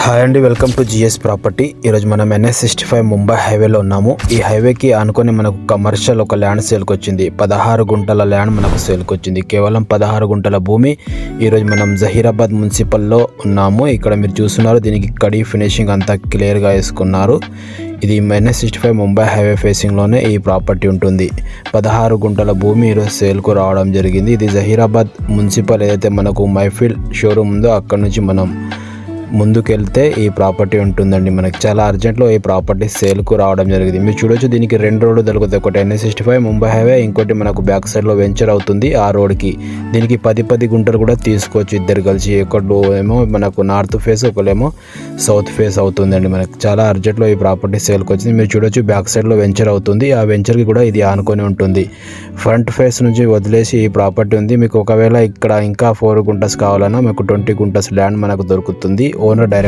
Hi అండి, welcome to GS property. ఈరోజు మనం NH65 ముంబై హైవేలో ఉన్నాము. ఈ హైవేకి ఆనుకొని మనకు కమర్షియల్ ఒక ల్యాండ్ సేల్కి వచ్చింది. 16 గుంటల ల్యాండ్ మనకు సేల్కి వచ్చింది. కేవలం 16 గుంటల భూమి. ఈరోజు మనం జహీరాబాద్ మున్సిపల్లో ఉన్నాము. ఇక్కడ మీరు చూస్తున్నారు, దీనికి కడీ ఫినిషింగ్ అంతా క్లియర్గా వేసుకున్నారు. ఇది NH65 ముంబై హైవే ఫేసింగ్లోనే ఈ ప్రాపర్టీ ఉంటుంది. 16 గుంటల భూమి ఈరోజు సేల్కు రావడం జరిగింది. ఇది జహీరాబాద్ మున్సిపల్ ఏదైతే మనకు మైఫిల్ షోరూమ్ ఉందో అక్కడ నుంచి మనం ముందుకెళ్తే ఈ ప్రాపర్టీ ఉంటుందండి. మనకి చాలా అర్జెంట్లో ఈ ప్రాపర్టీ సేల్కు రావడం జరిగింది. మీరు చూడొచ్చు, దీనికి 2 రోడ్లు దొరుకుతాయి. ఒకటి NH65 ముంబై హైవే, ఇంకోటి మనకు బ్యాక్ సైడ్లో వెంచర్ అవుతుంది. ఆ రోడ్కి దీనికి 10 గుంటలు కూడా తీసుకోవచ్చు ఇద్దరు కలిసి. ఒకళ్ళు ఏమో మనకు నార్త్ ఫేస్, ఒకళ్ళేమో సౌత్ ఫేస్ అవుతుందండి. మనకు చాలా అర్జెంట్లో ఈ ప్రాపర్టీ సేల్కి వచ్చింది. మీరు చూడొచ్చు, బ్యాక్ సైడ్లో వెంచర్ అవుతుంది. ఆ వెంచర్కి కూడా ఇది ఆనుకొని ఉంటుంది. ఫ్రంట్ ఫేస్ నుంచి వదిలేసి ఈ ప్రాపర్టీ ఉంది. మీకు ఒకవేళ ఇక్కడ ఇంకా 4 గుంటస్ కావాలన్నా మీకు 20 గుంటస్ ల్యాండ్ మనకు దొరుకుతుంది. Owner direct